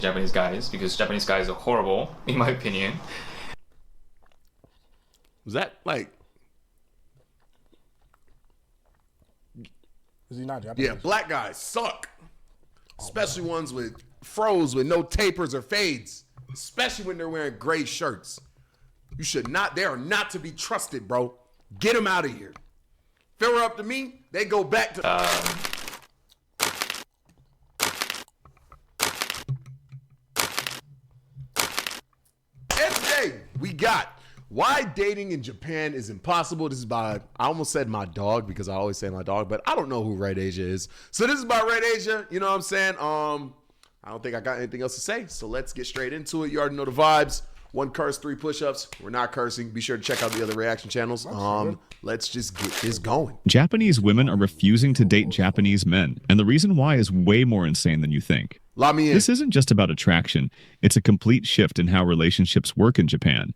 Japanese guys because Japanese guys are horrible, in my opinion. Was that like? Is he not Japanese? Yeah, black guys suck. Especially ones with froze with no tapers or fades. Especially when they're wearing gray shirts. You should not, they are not to be trusted, bro. Get them out of here. If it were up to me, they go back to... And today, we got why dating in Japan is impossible. This is by, I almost said my dog because I always say my dog, but I don't know who Red Asia is. So this is about Red Asia, you know what I'm saying? I don't think I got anything else to say, so let's get straight into it. You already know the vibes. 1 curse, 3 push-ups. We're not cursing. Be sure to check out the other reaction channels. Let's just get this going. Japanese women are refusing to date Japanese men, and the reason why is way more insane than you think. Let me in. This isn't just about attraction, it's a complete shift in how relationships work in Japan.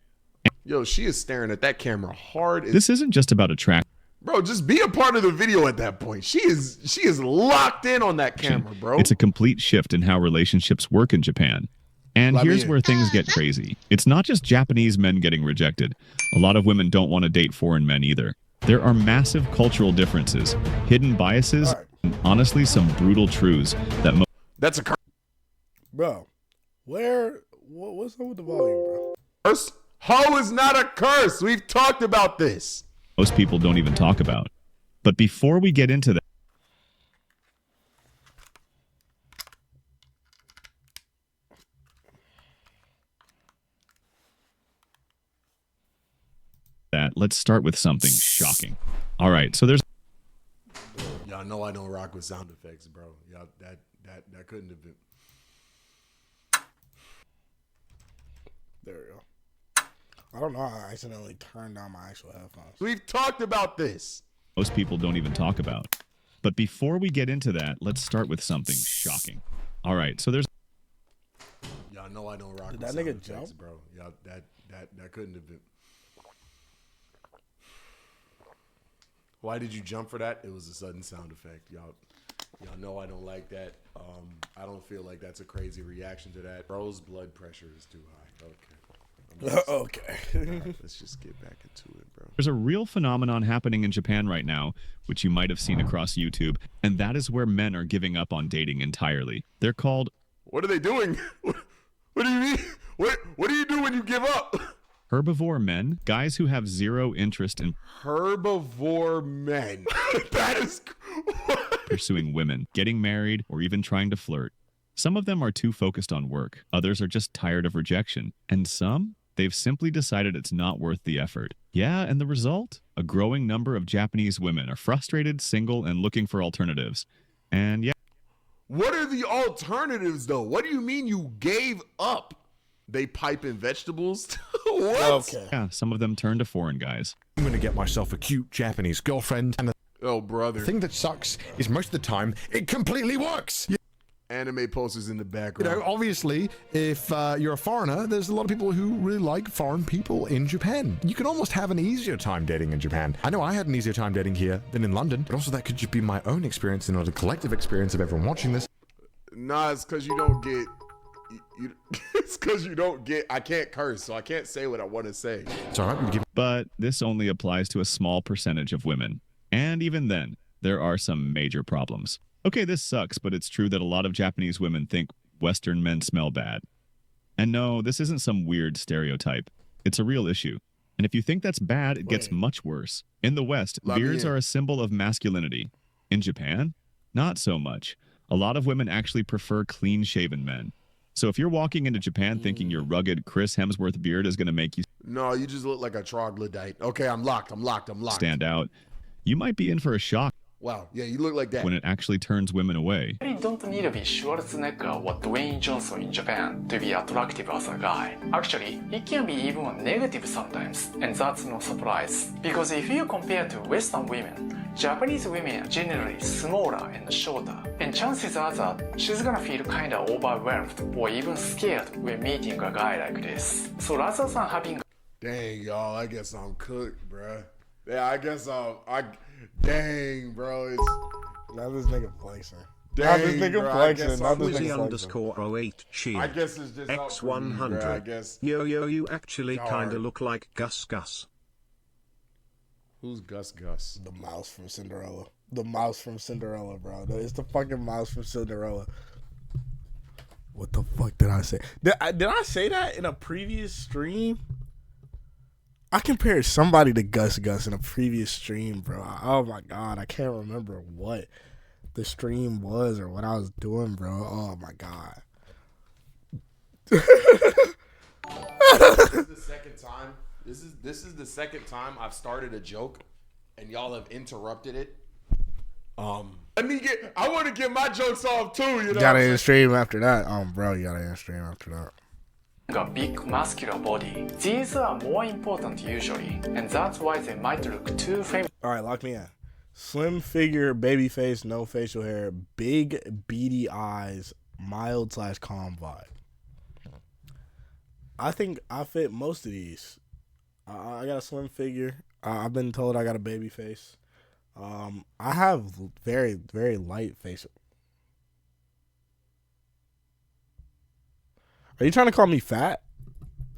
Yo, she is staring at that camera hard as... This isn't just about attraction. Bro, just be a part of the video at that point. She is locked in on that camera, bro. It's a complete shift in how relationships work in Japan. And here's where things get crazy. It's not just Japanese men getting rejected. A lot of women don't want to date foreign men either. There are massive cultural differences, hidden biases, and honestly some brutal truths that That's a curse. Bro, what's up with the volume, bro? Curse? Ho is not a curse. We've talked about this. most people don't even talk about. But before we get into that, let's start with something shocking. All right, so there's... Y'all know I don't rock with sound effects, bro. Y'all, that couldn't have been... There we go. I don't know how I accidentally turned down my actual headphones. We've talked about this. most people don't even talk about. But before we get into that, let's start with something shocking. All right, so there's... Y'all know I don't rock Did with that sound nigga effects, jump? bro. Y'all, that couldn't have been... Why did you jump for that? It was a sudden sound effect. Y'all know I don't like that. I don't feel like that's a crazy reaction to that. Bro's blood pressure is too high. Okay. Right, let's just get back into it, bro. There's a real phenomenon happening in Japan right now, which you might have seen across YouTube, and that is where men are giving up on dating entirely. They're called... What are they doing? What do you mean? What do you do when you give up? herbivore men, guys who have zero interest in Herbivore men. That is... pursuing women, getting married, or even trying to flirt. Some of them are too focused on work. Others are just tired of rejection. And some, they've simply decided it's not worth the effort. Yeah, and the result? A growing number of Japanese women are frustrated, single, and looking for alternatives. And yeah. What are the alternatives, though? What do you mean you gave up? They pipe in vegetables? What? Okay. Yeah, some of them turn to foreign guys. I'm going to get myself a cute Japanese girlfriend. And Oh, brother. the thing that sucks is most of the time, it completely works. Anime posters in the You background. know, obviously, if you're a foreigner, there's a lot of people who really like foreign people in Japan. You can almost have an easier time dating in Japan. I know I had an easier time dating here than in London, but also that could just be my own experience and not a collective experience of everyone watching this. Nah, it's because you don't get... it's because you don't get... I can't curse, so I can't say what I want to say. It's all right, we give But this only applies to a small percentage of women. And even then, there are some major problems. Okay, this sucks, but it's true that a lot of Japanese women think Western men smell bad. And no, this isn't some weird stereotype. It's a real issue. And if you think that's bad, it gets much worse. In the West, Let me beards in. are a symbol of masculinity. In Japan, not so much. A lot of women actually prefer clean-shaven men. So if you're walking into Japan thinking your rugged Chris Hemsworth beard is going to make you No, you just look like a troglodyte. Okay, I'm locked. stand out, you might be in for a shock Wow, yeah, you look like that. when it actually turns women away. You don't need to be Schwarzenegger or Dwayne Johnson in Japan to be attractive as a guy. Actually, it can be even negative sometimes, and that's no surprise. Because if you compare to Western women, Japanese women are generally smaller and shorter, and chances are that she's gonna feel kinda overwhelmed or even scared when meeting a guy like this. So rather than having Dang, y'all, I guess I'm cooked, bruh. Yeah, I guess dang, bro, it's... Now this nigga flexing. Not this Dang, nigga bro, I flexing. guess Not I'm- this Wizzy nigga flexing. underscore 08 cheer. I guess it's just up for me, bro, I X100. guess. Yo, you actually Hard. kinda look like Gus Gus. Who's Gus Gus? The mouse from Cinderella. The mouse from Cinderella, bro. It's the fucking mouse from Cinderella. What the fuck did I say? Did I say that in a previous stream? I compared somebody to Gus Gus in a previous stream, bro. Oh my god, I can't remember what the stream was or what I was doing, bro. Oh my god. This is the second time. This is the second time I've started a joke, and y'all have interrupted it. I want to get my jokes off too. You know. Gotta end stream after that. Bro, you gotta end stream after that. A big muscular body. These are more important usually, and that's why they might look too famous. All right, lock me in. Slim figure, baby face, no facial hair, big beady eyes, mild / calm vibe. I think I fit most of these. I got a slim figure. I've been told I got a baby face. I have very, very light facial. Are you trying to call me fat?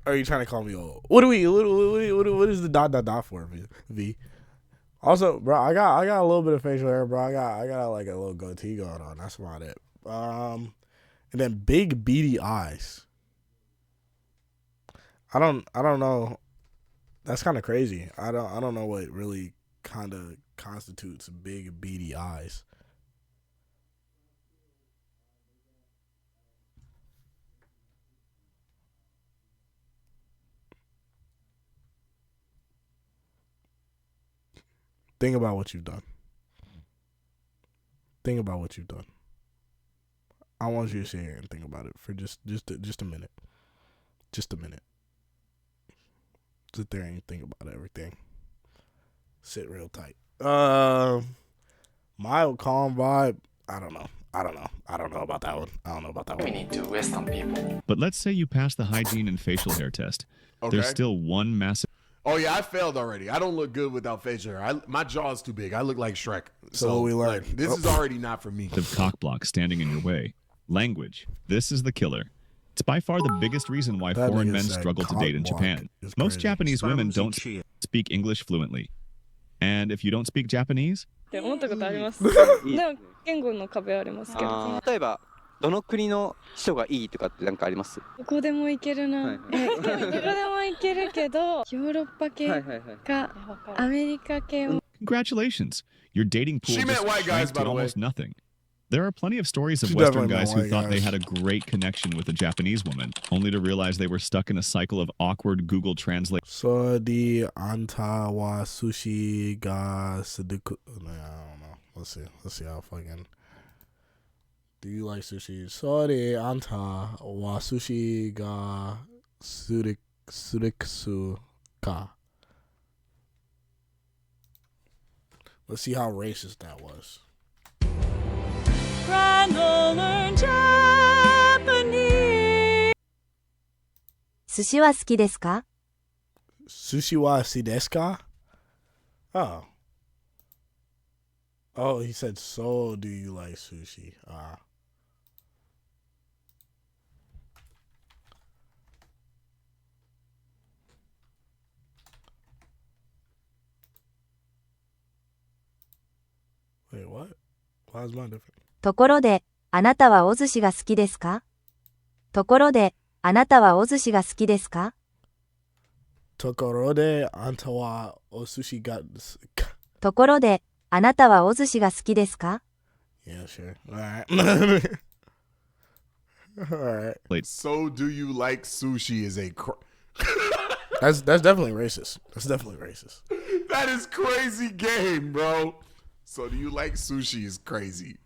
Or are you trying to call me old? What is the dot for, V? Also, bro, I got a little bit of facial hair, bro. I got like a little goatee going on. That's about it. And then big beady eyes. I don't know. That's kind of crazy. I don't know what really kind of constitutes big beady eyes. Think about what you've done. Think about what you've done. I want you to sit here and think about it for just a minute. Just a minute. Sit there and think about everything. Sit real tight. Mild, calm vibe. I don't know about that one. We need to Western people. But let's say you pass the hygiene and facial hair test. Okay. There's still one massive Oh yeah, I failed already. I don't look good without facial hair. My jaw is too big. I look like Shrek. So what we learned. like, this is already not for me. cock block standing in your way. Language. This is the killer. It's by far the biggest reason why That foreign nigga men said struggle to cock date in block. Japan. It's Most crazy. Japanese women Spamsy don't cheer. speak English fluently. And if you don't speak Japanese, って思ったことあります。でも言語の壁はありますけど、例えばどの国の人がいいとかってなんかあります？どこでも行けるな。はいどこでも行けるけど、ヨーロッパ系はいはいはい。かアメリカ系を congratulations. Your dating pool She just meant white guys, shrank by to the way. almost nothing. There are plenty of stories of She Western definitely meant guys who white thought they guys. had a great connection with a Japanese woman, only to realize they were stuck in a cycle of awkward Google Translate Sodi anta wa sushi ga sudoku. No, I don't know. Let's see how fucking. Do you like sushi? Sodi anta wa sushi ga suriksu ka. Let's see how racist that was. Learn Japanese. 寿司は好きですか？ Sushi wa si desu ka? Oh. Oh, he said, so do you like sushi? Wait, what? Why is mine different? ところで、あなたはお寿司が好きですか？ところで、あなたはお寿司が好きですか？ Tokorode anta wa o sushi ga. ところで、あなたはお寿司が好きですか？ Yeah, sure. Alright. Alright. So do you like sushi is a That's definitely racist. That's definitely racist. that is crazy game, bro. So do you like sushi is crazy.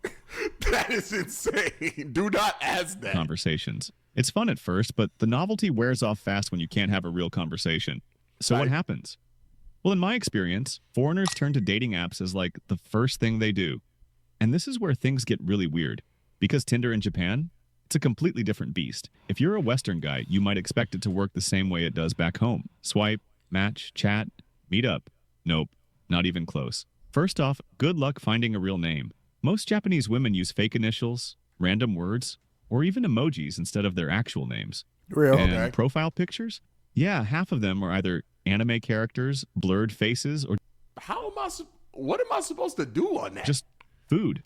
That is insane. Do not ask that. conversations. It's fun at first, but the novelty wears off fast when you can't have a real conversation. So what happens? Well, in my experience, foreigners turn to dating apps as like the first thing they do. And this is where things get really weird. Because Tinder in Japan, it's a completely different beast. If you're a Western guy, you might expect it to work the same way it does back home. Swipe, match, chat, meet up. Nope, not even close. First off, good luck finding a real name. Most Japanese women use fake initials, random words, or even emojis instead of their actual names. Real. And Okay. profile pictures? Yeah, half of them are either anime characters, blurred faces, or what am I supposed to do on that? just food.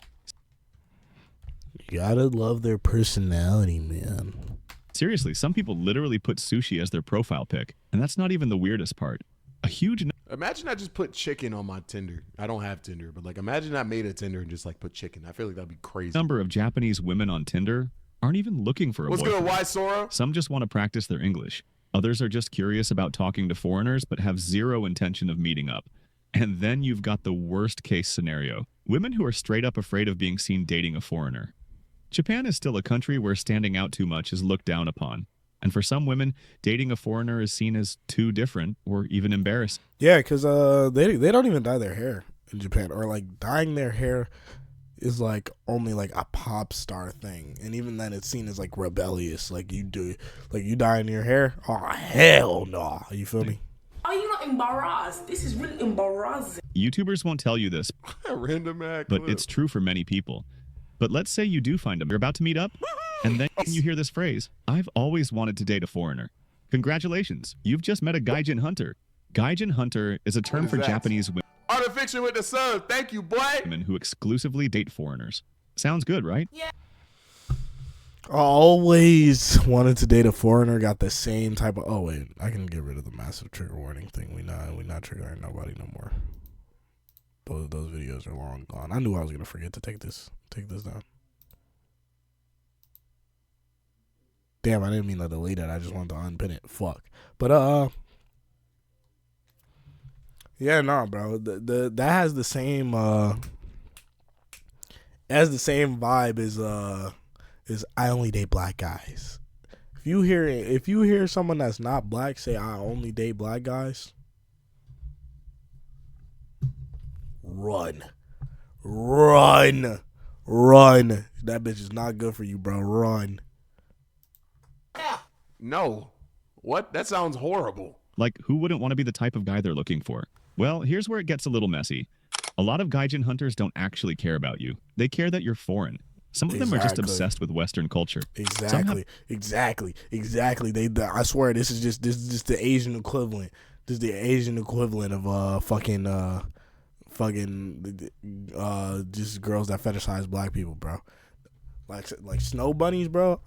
You gotta love their personality, man. Seriously, some people literally put sushi as their profile pic, and that's not even the weirdest part. A huge Imagine I just put chicken on my Tinder. I don't have Tinder, but like imagine I made a Tinder and just like put chicken. I feel like that'd be crazy. number of Japanese women on Tinder aren't even looking for a What's good, boyfriend. Why Sora? Some just want to practice their English. Others are just curious about talking to foreigners but have zero intention of meeting up. And then you've got the worst case scenario. Women who are straight up afraid of being seen dating a foreigner. Japan is still a country where standing out too much is looked down upon. And for some women, dating a foreigner is seen as too different or even embarrassing. Yeah, because they don't even dye their hair in Japan, or like dyeing their hair is like only like a pop star thing, and even then it's seen as like rebellious. Like you dyeing your hair? Oh hell no! You feel me? Are you not embarrassed? This is really embarrassing. YouTubers won't tell you this, Random act. but it's true for many people. But let's say you do find them. You're about to meet up, and then you hear this phrase, "I've always wanted to date a foreigner." Congratulations, you've just met a gaijin hunter. Gaijin hunter is a term is for that? Japanese Artifiction with the sun. Thank you, boy. women who exclusively date foreigners. Sounds good, right? I always wanted to date a foreigner. Got the same type of. Oh wait, I can get rid of the massive trigger warning thing. We not triggering nobody no more. Those videos are long gone. I knew I was gonna forget to take this down. Damn, I didn't mean to delete it. I just wanted to unpin it. Fuck. But yeah, no, bro. That has the same vibe as I only date black guys. If you hear someone that's not black say I only date black guys, run. That bitch is not good for you, bro. Run. No. What? That sounds horrible. Like, who wouldn't want to be the type of guy they're looking for? Well, here's where it gets a little messy. A lot of gaijin hunters don't actually care about you. They care that you're foreign. Some of them are just Exactly. obsessed with Western culture. Exactly. I swear this is just the Asian equivalent. This is the Asian equivalent of just girls that fetishize black people, bro. Like snow bunnies, bro.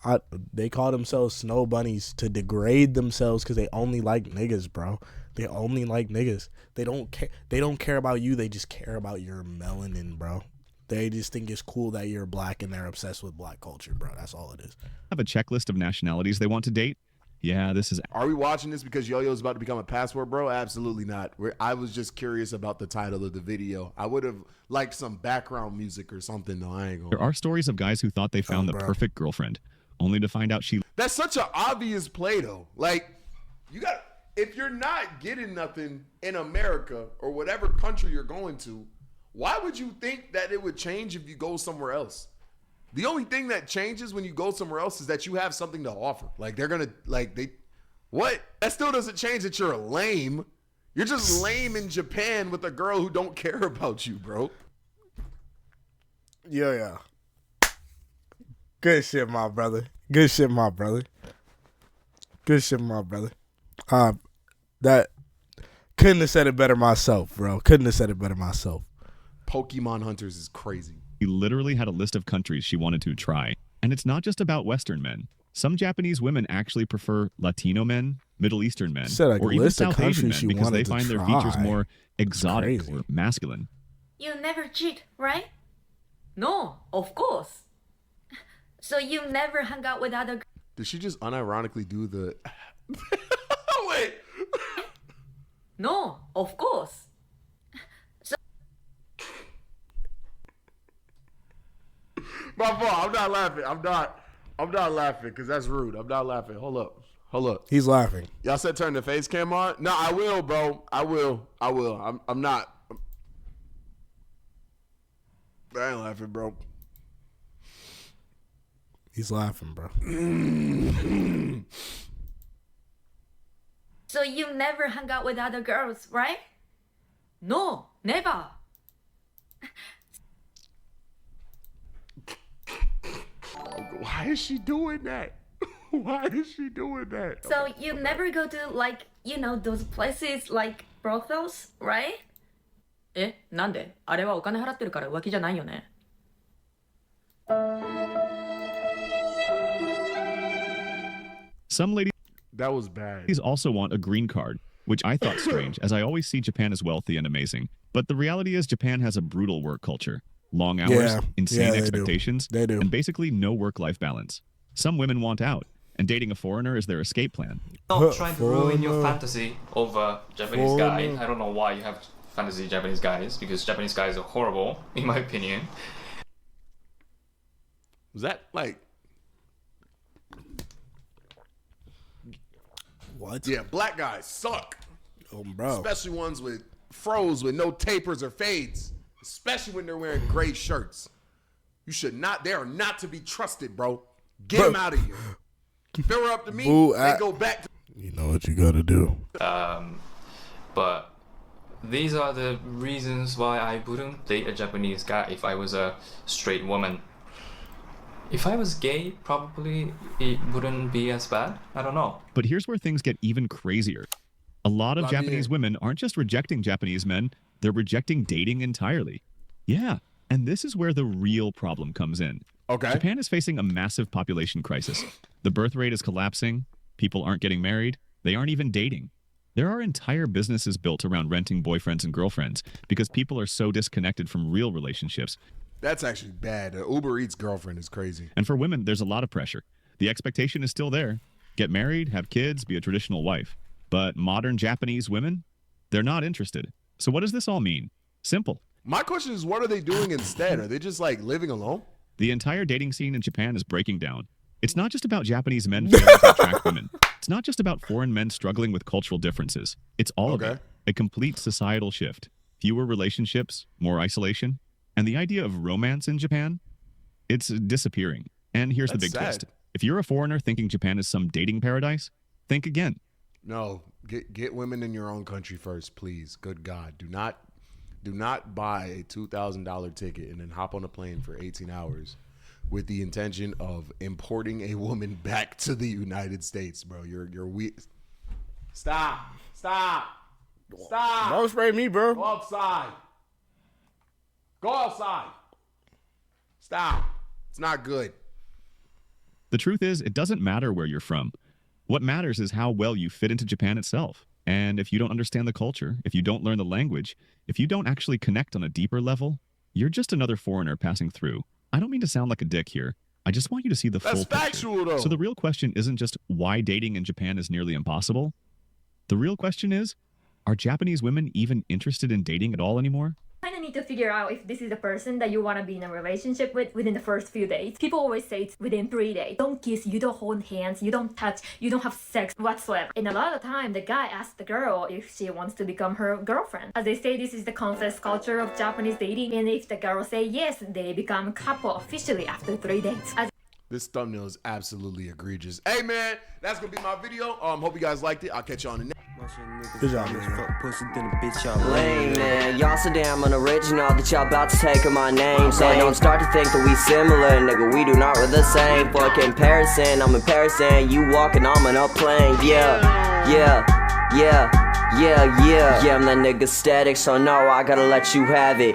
They call themselves snow bunnies to degrade themselves because they only like niggas, bro. They only like niggas. They don't care. They don't care about you. They just care about your melanin, bro. They just think it's cool that you're black and they're obsessed with black culture, bro. That's all it is. Have a checklist of nationalities they want to date? Yeah, this is... Are we watching this because Yo-Yo's about to become a passport, bro? Absolutely not. I was just curious about the title of the video. I would have liked some background music or something, though. I ain't gonna. There are stories of guys who thought they found the bro. perfect girlfriend, only to find out she... That's such an obvious play, though. Like, you got, if you're not getting nothing in America or whatever country you're going to, why would you think that it would change if you go somewhere else? The only thing that changes when you go somewhere else is that you have something to offer. Like, they're going to, what? That still doesn't change that you're lame. You're just lame in Japan with a girl who don't care about you, bro. Yeah. Good shit, my brother. Good shit, my brother. That couldn't have said it better myself, bro. Pokemon Hunters is crazy. literally had a list of countries she wanted to try. And it's not just about Western men. Some Japanese women actually prefer Latino men, Middle Eastern men, Said, like, or even list of South Asian men countries she because they wanted to find their try. features more exotic crazy. or masculine. You never cheat, right? No, of course. So you never hung out with other Did she just unironically do the... Wait. No, of course. My fault. I'm not laughing. I'm not laughing because that's rude. I'm not laughing. Hold up. He's laughing. Y'all said turn the face cam on? No, I will, bro. I will. I'm not. I ain't laughing, bro. He's laughing, bro. So you never hung out with other girls, right? No, never. Why is she doing that? Why is she doing that? So you never go to like, you know, those places like brothels, right? なんであれはお金払ってるから浮気じゃないよね Some ladies That was bad. also want a green card, which I thought strange, as I always see Japan as wealthy and amazing. But the reality is Japan has a brutal work culture. Long hours, insane expectations, and basically no work-life balance. Some women want out, and dating a foreigner is their escape plan. Not trying to ruin your fantasy of a Japanese guy. I don't know why you have fantasy Japanese guys, because Japanese guys are horrible, in my opinion. Was that like... What? Yeah, black guys suck. Oh, bro. Especially ones with froze with no tapers or fades. Especially when they're wearing gray shirts. You should not, they are not to be trusted, bro. Get them out of here. If they were up to me, they go back to... You know what you gotta do. But these are the reasons why I wouldn't date a Japanese guy if I was a straight woman. If I was gay, probably it wouldn't be as bad. I don't know. But here's where things get even crazier. A lot of Japanese women aren't just rejecting Japanese men, they're rejecting dating entirely. Yeah, and this is where the real problem comes in. Okay. Japan is facing a massive population crisis. The birth rate is collapsing, people aren't getting married, they aren't even dating. There are entire businesses built around renting boyfriends and girlfriends because people are so disconnected from real relationships. That's actually bad. Uber Eats girlfriend is crazy. And for women, there's a lot of pressure. The expectation is still there. Get married, have kids, be a traditional wife. But modern Japanese women, they're not interested. So what does this all mean? Simple. My question is, what are they doing instead? Are they just like living alone? The entire dating scene in Japan is breaking down. It's not just about Japanese men failing to attract women. It's not just about foreign men struggling with cultural differences. It's all of it. A complete societal shift. Fewer relationships, more isolation. And the idea of romance in Japan, it's disappearing. And here's the big twist. If you're a foreigner thinking Japan is some dating paradise, think again. No, get women in your own country first, please. Good God. Do not buy a $2,000 ticket and then hop on a plane for 18 hours with the intention of importing a woman back to the United States, bro. You're weird. Stop. Don't spray me, bro. Go outside. Go outside. Stop. It's not good. The truth is, it doesn't matter where you're from. What matters is how well you fit into Japan itself. And if you don't understand the culture, if you don't learn the language, if you don't actually connect on a deeper level, you're just another foreigner passing through. I don't mean to sound like a dick here. I just want you to see the full picture. That's factual, though. So the real question isn't just why dating in Japan is nearly impossible. The real question is, are Japanese women even interested in dating at all anymore? Kind of need to figure out if this is the person that you want to be in a relationship with within the first few days. People always say it's within 3 days. Don't kiss, you don't hold hands, you don't touch, you don't have sex whatsoever. And a lot of the time, the guy asks the girl if she wants to become her girlfriend. As they say, this is the consensus culture of Japanese dating. And if the girl say yes, they become a couple officially after 3 days. This thumbnail is absolutely egregious. Hey, man, that's going to be my video. Hope you guys liked it. I'll catch you on the next. Good job, man. Lame, man. Y'all so damn unoriginal that y'all about to take my name. So don't start to think that we similar, nigga. We do not we're the same. For comparison, I'm in Paris and you walking on an plane. Yeah, I'm that nigga static, so no, I gotta let you have it.